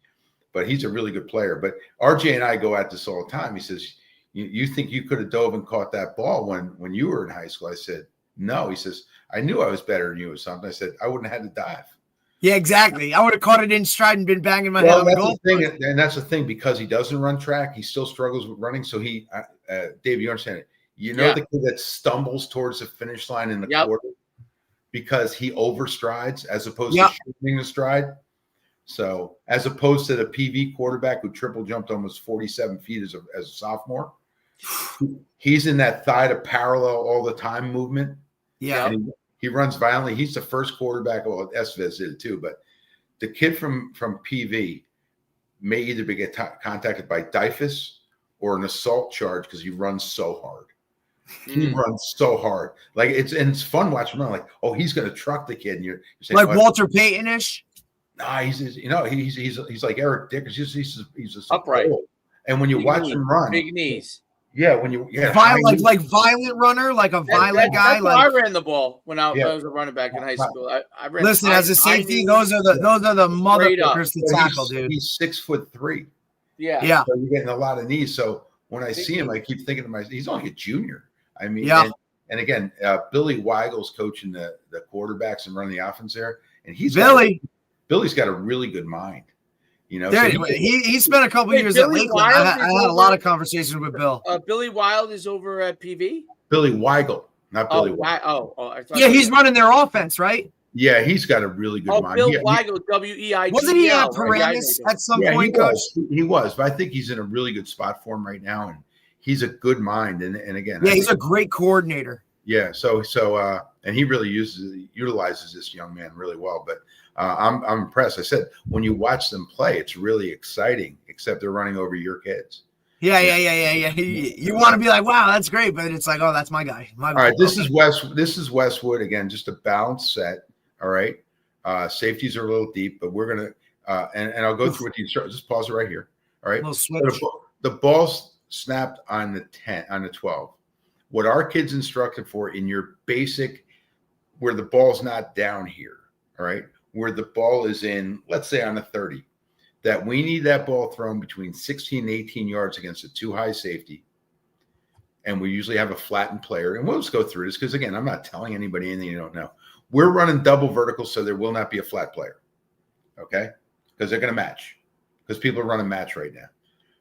but he's a really good player. But RJ and I go at this all the time. He says, "You think you could have dove and caught that ball when you were in high school?" I said, "No." He says, "I knew I was better than you or something." I said, "I wouldn't have had to dive." Yeah, exactly. I would have caught it in stride and been banging my head on the goal. And that's the thing, because he doesn't run track, he still struggles with running. So Dave, you understand it? The kid that stumbles towards the finish line in the quarter because he overstrides as opposed to shooting the stride. So as opposed to the PV quarterback who triple jumped almost 47 feet as a sophomore, he's in that thigh to parallel all the time movement. Yeah. And he runs violently. He's the first quarterback. Well, Esvez did it too, but the kid from PV may either get contacted by DePascal or an assault charge because he runs so hard. He runs so hard. Like it's fun watching him run. Like, oh, he's going to truck the kid. And you're saying, like Walter Payton-ish. Nah, he's like Eric Dickers. He's just upright. And when you watch him run, big knees. Yeah, violent, like violent runner, like a violent guy. Like I ran the ball when I was a running back in high school. I ran. Listen, as a safety, those are the motherfuckers to tackle, dude. He's 6'3". Yeah. So you're getting a lot of knees. So when I see him, I keep thinking to myself, he's only a junior. I mean, and again, Billy Weigel's coaching the quarterbacks and running the offense there, and Billy's got a really good mind. He spent a couple years at Lakeland. I had a lot of conversations with Bill. Billy Wild is over at PV. Billy Weigel, not Billy. He's running their offense, right? Yeah, he's got a really good mind. Bill Weigel, WEIGL. Wasn't he at Paramus at some point, Coach? He was, but I think he's in a really good spot for him right now, and he's a good mind. And again, he's a great coordinator. Yeah, so and he really utilizes this young man really well. But I'm impressed. I said when you watch them play, it's really exciting. Except they're running over your kids. Yeah. You want to be like, wow, that's great, but it's like, oh, that's my guy. All right, this is Westwood again, just a balanced set. All right, safeties are a little deep, but we're gonna and I'll go through with you. Just pause it right here. All right, the ball's snapped on the 10 on the 12. What our kids instructed for in your basic, where the ball's not down here. All right, where the ball is in, let's say on the 30, that we need that ball thrown between 16 and 18 yards against a too high safety. And we usually have a flattened player. And we'll just go through this because, again, I'm not telling anybody anything you don't know. We're running double vertical, so there will not be a flat player. Okay? Because they're going to match. Because people are running match right now.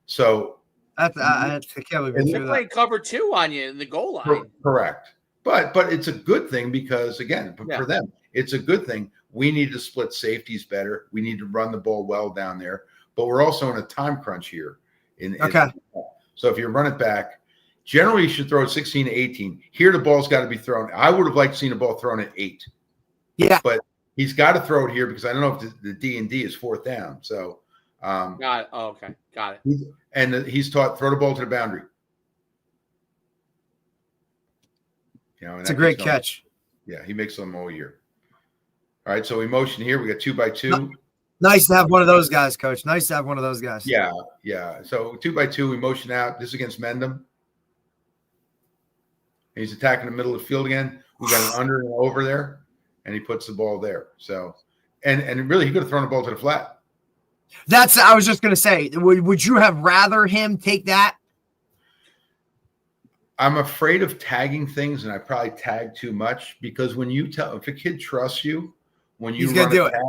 So I can't believe they're playing cover 2 on you in the goal line. Correct. But it's a good thing because, again, for them, it's a good thing. We need to split safeties better. We need to run the ball well down there. But we're also in a time crunch here. So if you run it back, generally you should throw it 16 to 18. Here the ball's got to be thrown. I would have liked to see the ball thrown at 8. Yeah. But he's got to throw it here because I don't know if the D&D is 4th down. So got it. Oh, okay. Got it. And he's taught throw the ball to the boundary. It's a great catch. Yeah, he makes them all year. All right, so we motion here. We got 2 by 2. Nice to have one of those guys, Coach. Nice to have one of those guys. Yeah, yeah. So 2x2, we motion out. This is against Mendham. And he's attacking the middle of the field again. We got an under and over there, and he puts the ball there. So, and really, he could have thrown the ball to the flat. I was just going to say, would you have rather him take that? I'm afraid of tagging things, and I probably tag too much because when you if a kid trusts you, when you run a tag,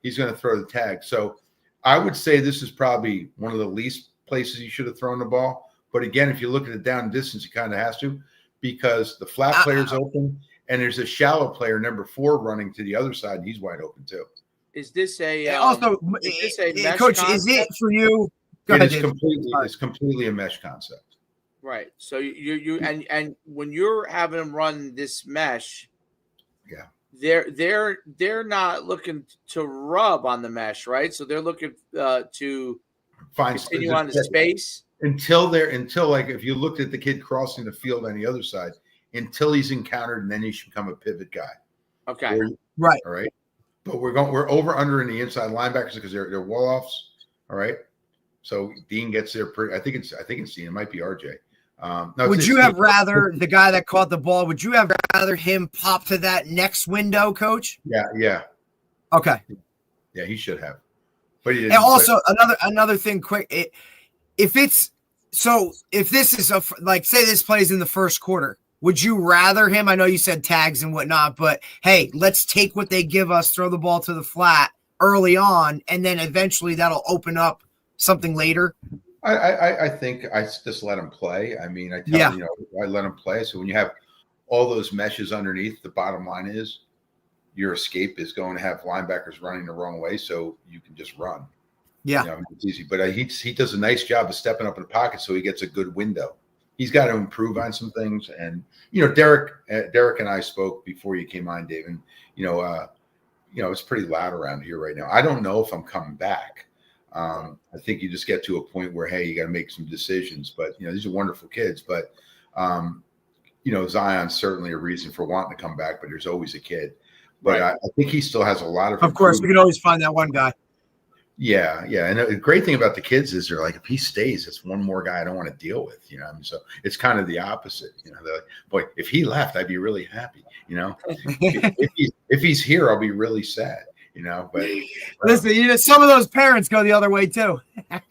he's going to throw the tag. So I would say this is probably one of the least places you should have thrown the ball. But again, if you look at the down distance, you kind of has to because the flat player's open and there's a shallow player, number 4, running to the other side, and he's wide open too. Is this a mesh Coach? Concept? Is it for you? It's completely a mesh concept. Right. So you and when you're having them run this mesh, yeah, they're not looking to rub on the mesh, right? So they're looking to continue on the space until like if you looked at the kid crossing the field on the other side, until he's encountered, and then he should become a pivot guy. Okay. Right. All right. But we're over under in the inside linebackers because they're wall offs. All right. So Dean gets there pretty. I think it's Dean. It might be RJ. No, would you have rather the guy that caught the ball? Would you have rather him pop to that next window, Coach? Yeah. Okay. Yeah, he should have. But he didn't. And also another thing, quick. If this is like say this plays in the first quarter, would you rather him? I know you said tags and whatnot, but hey, let's take what they give us, throw the ball to the flat early on, and then eventually that'll open up something later. I think I just let him play. I mean, I let him play. So when you have all those meshes underneath, the bottom line is your escape is going to have linebackers running the wrong way, so you can just run. Yeah, it's easy. But he does a nice job of stepping up in the pocket, so he gets a good window. He's got to improve on some things. And Derek and I spoke before you came on, Dave, and it's pretty loud around here right now. I don't know if I'm coming back. I think you just get to a point where, hey, you got to make some decisions. But these are wonderful kids. But Zion's certainly a reason for wanting to come back. But there's always a kid. But right. I think he still has a lot of. Of course, we can always find that one guy. Yeah. And the great thing about the kids is they're like, if he stays, it's one more guy I don't want to deal with. So it's kind of the opposite. They're like, boy, if he left, I'd be really happy. If he's here, I'll be really sad. But listen, some of those parents go the other way too.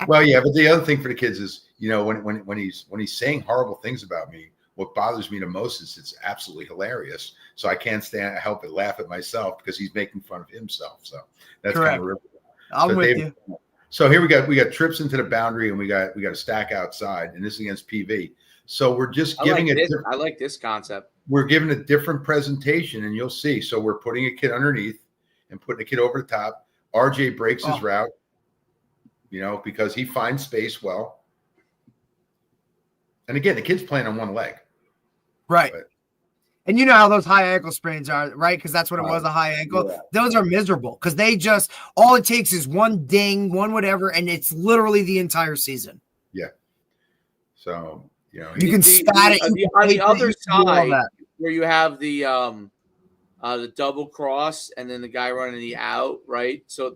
Well, yeah, but the other thing for the kids is, when he's saying horrible things about me, what bothers me the most is it's absolutely hilarious. So I can't help but laugh at myself because he's making fun of himself. So that's correct. Kind of I'm with you. So here we got trips into the boundary and we got a stack outside, and this is against PV. So we're just giving it. I like this concept. We're giving a different presentation, and you'll see. So we're putting a kid underneath and putting a kid over the top. RJ breaks his route, because he finds space well. And again, the kid's playing on one leg. Right. And you know how those high ankle sprains are, right? Because that's what it was, a high ankle. Yeah. Those are miserable because all it takes is one ding, one whatever, and it's literally the entire season. Yeah. So, you can spat it. On the other side, where you have the double cross and then the guy running the out, right? So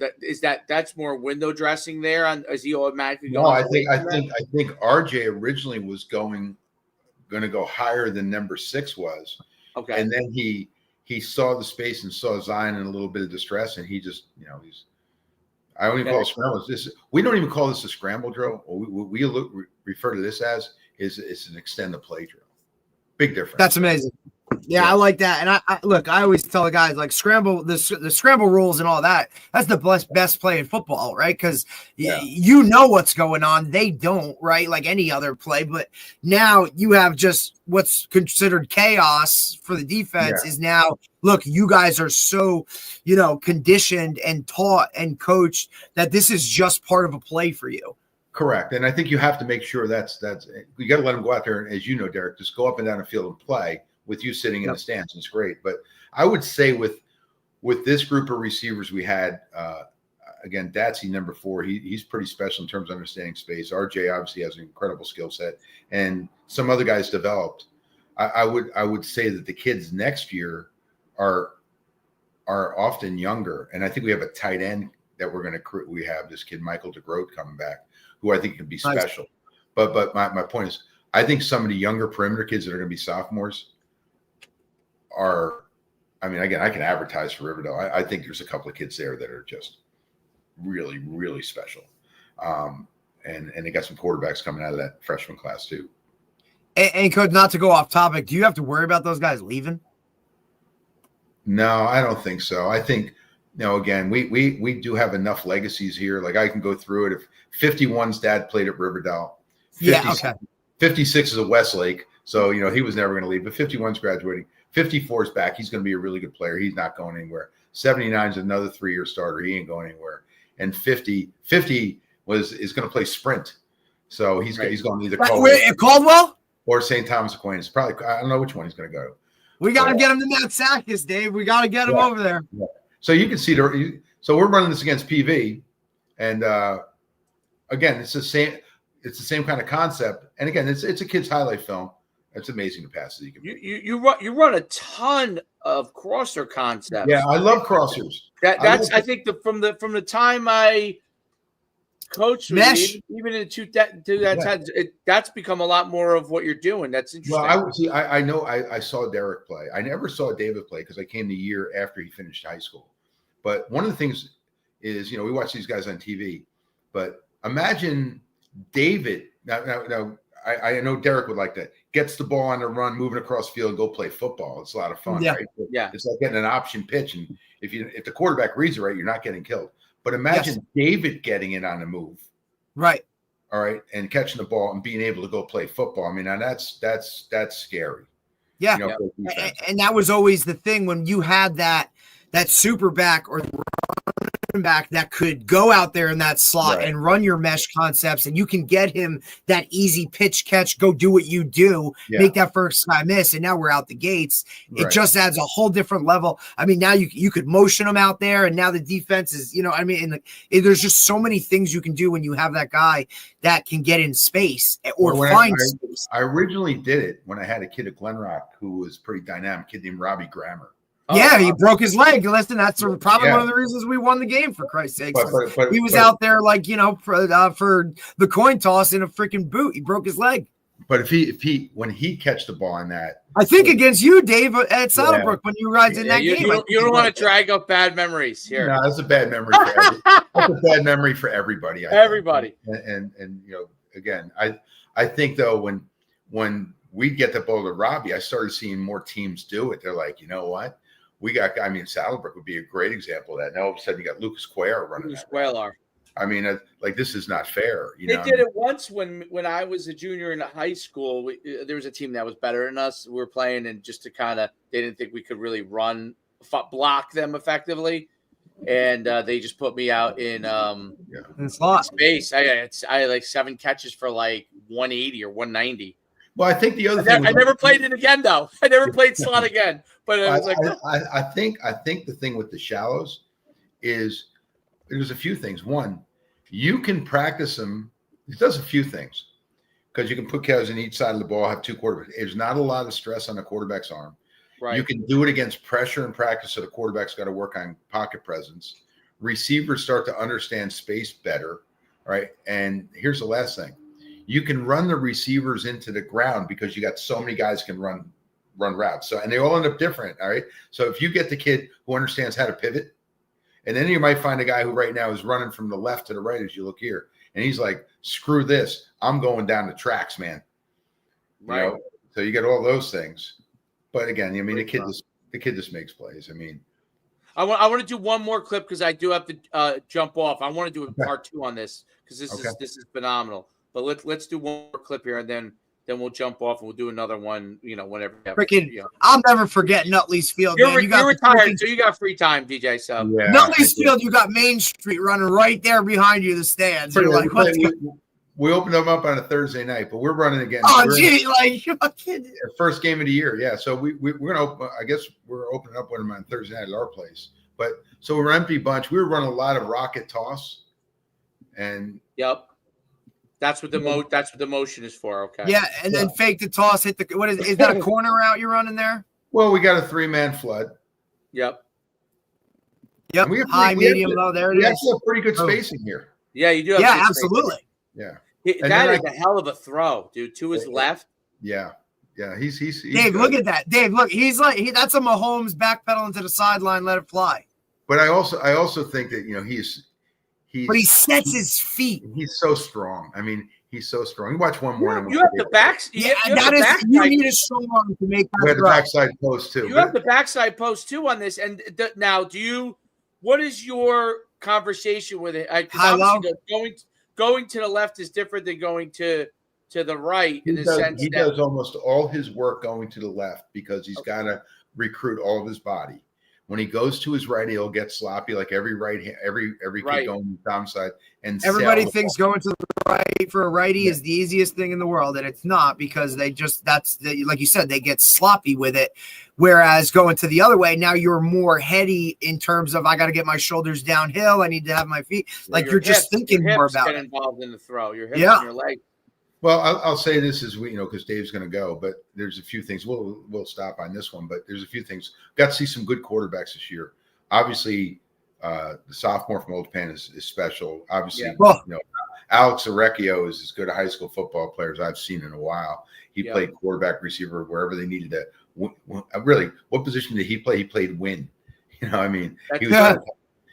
that's more window dressing there. Is he automatically going? No, I think RJ originally was going to go higher than number 6 was. Okay. And then he saw the space and saw Zion in a little bit of distress, and he just I don't even call it scramble. We don't even call this a scramble drill. We refer to this as it's an extend the play drill. Big difference. That's amazing. Yeah, I like that. And I always tell the guys, like, scramble, the scramble rules and all that. That's the best play in football, right? Because you know what's going on. They don't, right? Like any other play. But now you have just what's considered chaos for the defense is now, look, you guys are so, conditioned and taught and coached that this is just part of a play for you. Correct. And I think you have to make sure that's you got to let them go out there. And as you know, Derek, just go up and down the field and play. With you sitting in the stands, it's great. But I would say with this group of receivers we had, again, Datsy number 4, he's pretty special in terms of understanding space. RJ obviously has an incredible skill set, and some other guys developed. I would say that the kids next year are often younger, and I think we have a tight end that we're going to we have this kid Michael DeGroat coming back, who I think can be Nice. special. But my point is, I think some of the younger perimeter kids that are going to be sophomores are. I mean, again, I can advertise for Riverdale. I think there's a couple of kids there that are just really, really special. And they got some quarterbacks coming out of that freshman class too. And Coach, not to go off topic, do you have to worry about those guys leaving? No, I don't think so. I think, again, we do have enough legacies here. Like I can go through it. If 51's dad played at Riverdale, 56 is a Westlake, so he was never going to leave. But 51's graduating. 54 is back. He's going to be a really good player. He's not going anywhere. 79 is another 3-year starter. He ain't going anywhere. And 50 is going to play sprint. So he's going to either Caldwell or St. Thomas Aquinas. Probably, I don't know which one he's going to go to. We got to get him to Matt Sakis, Dave. We got to get him over there. Yeah. So you can see so we're running this against PV, and again, it's the same kind of concept. And again, it's a kid's highlight film. It's amazing the passes you can make. You run a ton of crosser concepts. Yeah, I love crossers. I think from the time I coached mesh, even in that's become a lot more of what you're doing. That's interesting. Well, I know I saw Derek play. I never saw David play because I came the year after he finished high school. But one of the things is, we watch these guys on TV. But imagine David. Now I know Derek would like that. Gets the ball on the run, moving across the field, and go play football. It's a lot of fun, right? Yeah. It's like getting an option pitch, and if the quarterback reads it right, you're not getting killed. But imagine David getting it on the move, right? All right, and catching the ball and being able to go play football. I mean, now that's scary. Yeah, and that was always the thing when you had that super back or back that could go out there in that slot and run your mesh concepts, and you can get him that easy pitch catch, go do what you do, make that first guy miss, and now we're out the gates. It just adds a whole different level. I mean, now you could motion them out there, and now the defense is, there's just so many things you can do when you have that guy that can get in space or find space. I originally did it when I had a kid at Glen Rock who was pretty dynamic, a kid named Robbie Grammer. He broke his leg. Listen, that's probably one of the reasons we won the game, for Christ's sake. But he was out there for the coin toss in a freaking boot. He broke his leg. But if when he catch the ball in that, I think against you, Dave, at Saddlebrook when you guys in that game. You don't want to drag up bad memories here. No, that's a bad memory. That's a bad memory for everybody. Everybody. And again, I think though when we get the ball to Robbie, I started seeing more teams do it. They're like, you know what? Saddlebrook would be a great example of that. Now all of a sudden you got Lucas Cuellar running. Lucas Cuellar. I mean, this is not fair. They did it once when I was a junior in high school. There was a team that was better than us. We were playing, and just to they didn't think we could really block them effectively, and they just put me out in space. I had like 7 catches for like 180 or 190. Well, I think the other thing I never played it again, though. I never played slot again. But it was I think the thing with the shallows is there's a few things. One, you can practice them. It does a few things because you can put cows on each side of the ball, have 2 quarterbacks. There's not a lot of stress on the quarterback's arm. Right. You can do it against pressure and practice, so the quarterback's got to work on pocket presence. Receivers start to understand space better, right? And here's the last thing. You can run the receivers into the ground because you got so many guys can run routes. So, and they all end up different. All right. So if you get the kid who understands how to pivot, and then you might find a guy who right now is running from the left to the right as you look here, and he's like, "Screw this! I'm going down the tracks, man." Right. So you get all those things. But again, I mean, the kid just makes plays. I mean, I want to do one more clip because I do have to jump off. I want to do a part 2 on this because this is phenomenal. But let's do one more clip here, and then we'll jump off and we'll do another one. Whenever. I'll never forget Nutley's Field. You're retired, so you got free time, DJ. So Nutley's Field, you got Main Street running right there behind you, the stands. You're like, we opened them up on a Thursday night, but we're running again. Oh, gee, first game of the year, yeah. So we're gonna open. I guess we're opening up with them on Thursday night at our place. But so we're an empty bunch. We were running a lot of rocket toss, and that's what the motion is for. Okay. Yeah, and then fake the toss, hit the. What is that? A corner route you're running there? Well, we got a 3-man flood. Yep. Yep. High, medium, low. There it we is. actually have pretty good spacing here. Yeah, you do have Yeah, good absolutely. Yeah. That is a hell of a throw, dude. To his left. Yeah. Yeah. He's Dave, good. look at that. Dave, look, that's a Mahomes backpedaling to the sideline, let it fly. But I also think that, but he sets his feet. He's so strong. I mean, he's so strong. You watch one morning. You have the backs. Yeah, you need a strong arm to make that. We have the backside post too. You have the backside post too on this. And now, what is your conversation with it? Going to the left is different than going to the right in the sense he does almost all his work going to the left because he's got to recruit all of his body. When he goes to his right, he'll get sloppy like every kid going to Tom's side. And everybody thinks going to the right for a righty is the easiest thing in the world, and it's not because like you said, they get sloppy with it. Whereas going to the other way, now you're more heady in terms of I got to get my shoulders downhill. I need to have my feet like you're just thinking more about it. Involved in the throw, your hips and your leg. Well, I'll say this as because Dave's going to go, but there's a few things. We'll stop on this one, but there's a few things. Got to see some good quarterbacks this year. Obviously, the sophomore from Old Japan is special. Obviously, Alex Orecchio is as good a high school football player as I've seen in a while. He played quarterback, receiver, wherever they needed to. Really, what position did he play? He played win.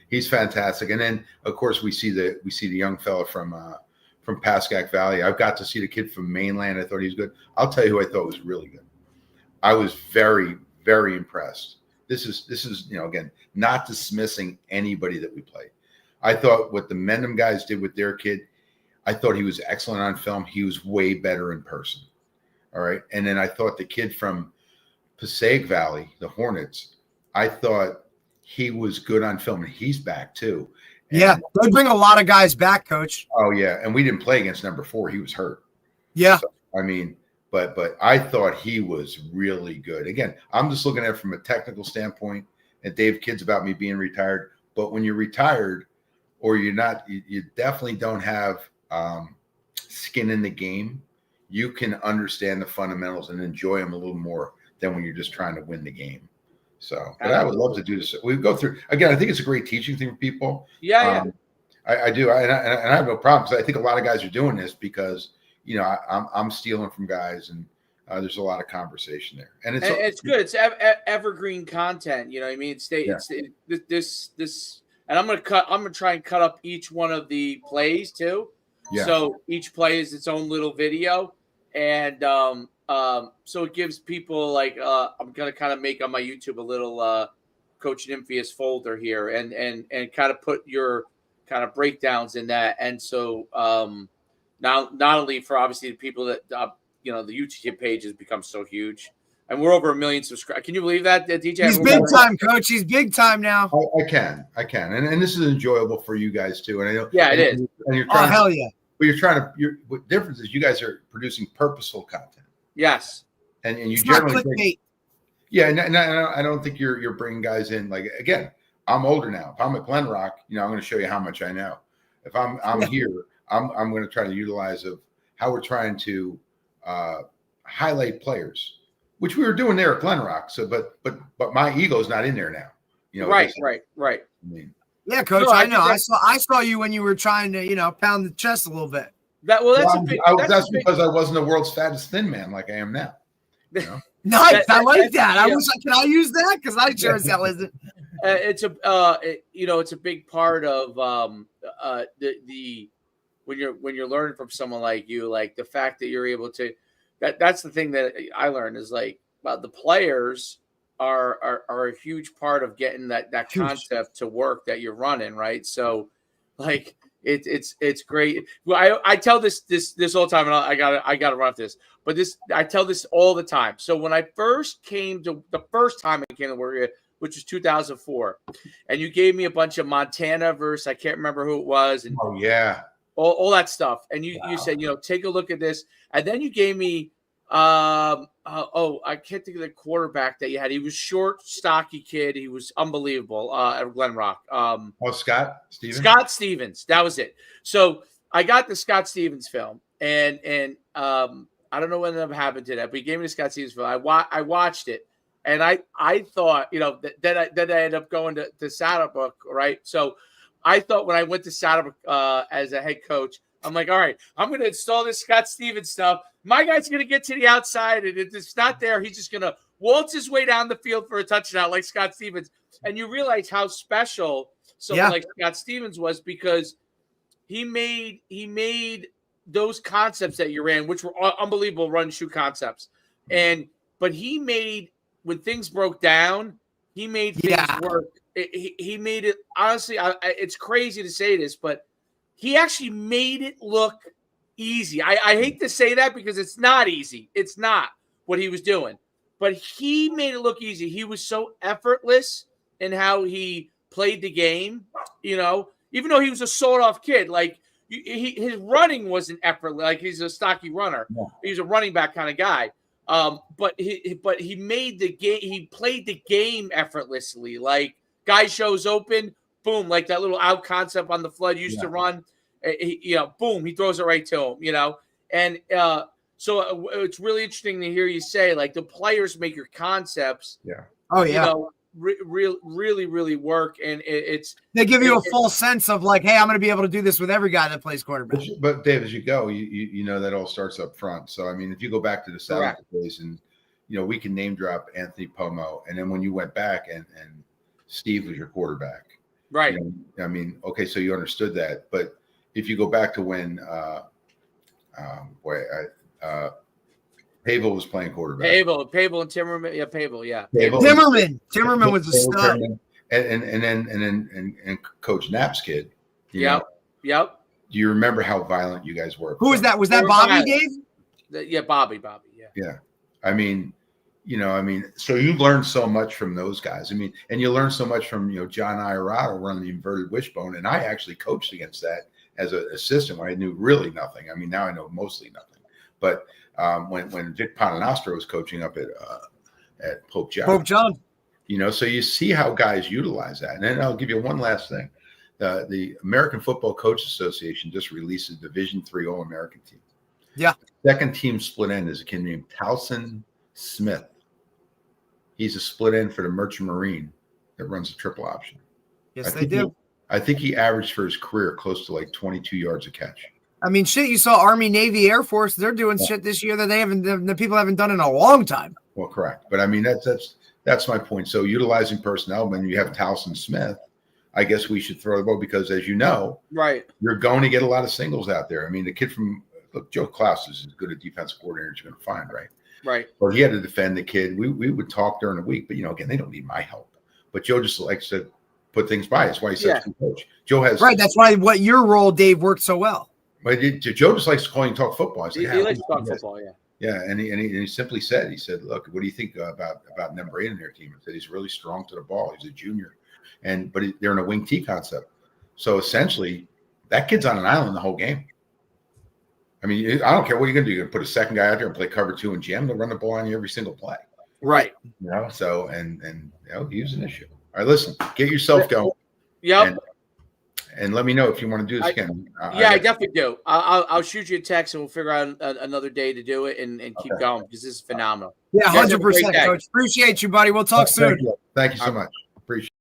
He's fantastic. And then, of course, we see the young fella from Pascack Valley. I've got to see the kid from mainland. I thought he was good. I'll tell you who I thought was really good. I was very, very impressed. This is again, not dismissing anybody that we played. I thought what the Mendham guys did with their kid, I thought he was excellent on film. He was way better in person. All right. And then I thought the kid from Passaic Valley, the Hornets, I thought he was good on film, and he's back too. Yeah, they bring a lot of guys back, Coach. Oh yeah, and we didn't play against number 4. He was hurt. Yeah, so, I mean, but I thought he was really good. Again, I'm just looking at it from a technical standpoint. And Dave kids about me being retired, but when you're retired, or you're not, you definitely don't have skin in the game. You can understand the fundamentals and enjoy them a little more than when you're just trying to win the game. So, but I would love to do this. We go through again. I think it's a great teaching thing for people. Yeah, I do, and I have no problems. I think a lot of guys are doing this because I'm stealing from guys, and there's a lot of conversation there, and it's good. It's evergreen content. You know what I mean? This, and I'm gonna try and cut up each one of the plays too. Yeah. So each play is its own little video, and so it gives people like I'm gonna kind of make on my YouTube a little Coach Nimphius folder here, and kind of put your kind of breakdowns in that, and so not only for obviously the people that the YouTube page has become so huge, and we're over 1 million subscribers. Can you believe that, DJ? He's big time, Coach. He's big time now. I can, and this is enjoyable for you guys too. And I know, it is. And you're trying hell yeah. But you're trying to. What difference is you guys are producing purposeful content. Yes. And you it's generally think, and I don't think you're bringing guys in like, again, I'm older now. If I'm at Glen Rock, I'm going to show you how much I know. If I'm here, I'm going to try to utilize of how we're trying to highlight players, which we were doing there at Glen Rock. So, but my ego's not in there now. Right. I mean, yeah, Coach. No, I know. I saw you when you were trying to pound the chest a little bit. That's because I wasn't the world's fattest thin man like I am now. Nice. I like that. Can I use that? Because I sure as hell isn't. It's a big part of the when you're learning from someone like you, like the fact that you're able to. That's the thing that I learned is like the players are a huge part of getting that concept to work that you're running, right? So, like. It's great. Well, I tell this all the time, and I gotta run off this. But I tell this all the time. So when I first came to the first time I came to work, which was 2004, and you gave me a bunch of Montana versus I can't remember who it was, and all that stuff, and you said take a look at this, and then you gave me I can't think of the quarterback that you had. He was short, stocky kid. He was unbelievable at Glen Rock. Scott Stevens. Scott Stevens. That was it. So I got the Scott Stevens film, and I don't know what ended up happening to that, but he gave me the Scott Stevens film. I watched it, And I thought, then I ended up going to Saddlebrook, right? So I thought when I went to Saddlebrook as a head coach, I'm like, all right, I'm going to install this Scott Stevens stuff. My guy's going to get to the outside, and if it's not there, he's just going to waltz his way down the field for a touchdown like Scott Stevens. And you realize how special someone like Scott Stevens was, because he made those concepts that you ran, which were unbelievable run and shoot concepts. But he made, when things broke down, he made things work. He made it, honestly, it's crazy to say this, but he actually made it look easy. I hate to say that because it's not easy. It's not what he was doing. But he made it look easy. He was so effortless in how he played the game, even though he was a sawed-off kid. Like, his running wasn't effortless. Like, he's a stocky runner. Yeah. He's a running back kind of guy. But he made the game. He played the game effortlessly. Like, guy shows open, boom, like that little out concept on the flood used to run. Boom, he throws it right to him. And so it's really interesting to hear you say, like, the players make your concepts. Yeah. Oh yeah. Really, really work, and they give you a full sense of like, hey, I'm going to be able to do this with every guy that plays quarterback. But Dave, as you go, you know that all starts up front. So I mean, if you go back to the South days, and we can name drop Anthony Pomo, and then when you went back and Steve was your quarterback, right? I mean, okay, so you understood that, but if you go back to when Pavel was playing quarterback. Pavel and Timmerman. Yeah, Pavel. Yeah. Timmerman was a stud. And then Coach Knapp's kid. Yep. Do you remember how violent you guys were? Who was that? Was that Bobby, Dave? Yeah, Bobby. Yeah. Yeah. I mean, so you learned so much from those guys. I mean, and you learned so much from, John Iorato running the inverted wishbone. And I actually coached against that as an assistant when I knew really nothing. I mean, now I know mostly nothing. But when Vic Paternoster was coaching up at Pope John. So you see how guys utilize that. And then I'll give you one last thing. The American Football Coaches Association just released a Division III All-American team. Yeah. The second team split end is a kid named Towson Smith. He's a split end for the Merchant Marine that runs a triple option. Yes, they do. I think he averaged for his career close to like 22 yards a catch. I mean, shit, you saw Army, Navy, Air Force. They're doing shit this year that the people haven't done in a long time. Well, correct. But I mean, that's my point. So utilizing personnel, when you have Towson Smith, I guess we should throw the ball because, as you know, right, you're going to get a lot of singles out there. I mean, the kid Joe Klaus is as good a defensive coordinator as you're going to find, right? Right. Or he had to defend the kid. We would talk during the week, but again, they don't need my help. But Joe just likes to put things by. That's why he says coach. Joe has That's why what your role, Dave, worked so well. But Joe just likes to call and talk football. I said, he likes to talk football, yeah. Yeah, and he simply said, look, what do you think about number 8 in their team? He said he's really strong to the ball. He's a junior, but they're in a wing T concept. So essentially, that kid's on an island the whole game. I mean, I don't care what you're going to do. You're going to put a second guy out there and play cover 2 and jam. They'll run the ball on you every single play. Right. So and he was an issue. All right, listen, get yourself going. Yep. And let me know if you want to do this again. I definitely do. I'll shoot you a text and we'll figure out another day to do it and keep going because this is phenomenal. Yeah, 100%, Coach. Appreciate you, buddy. We'll talk soon. Thank you so much. Appreciate it.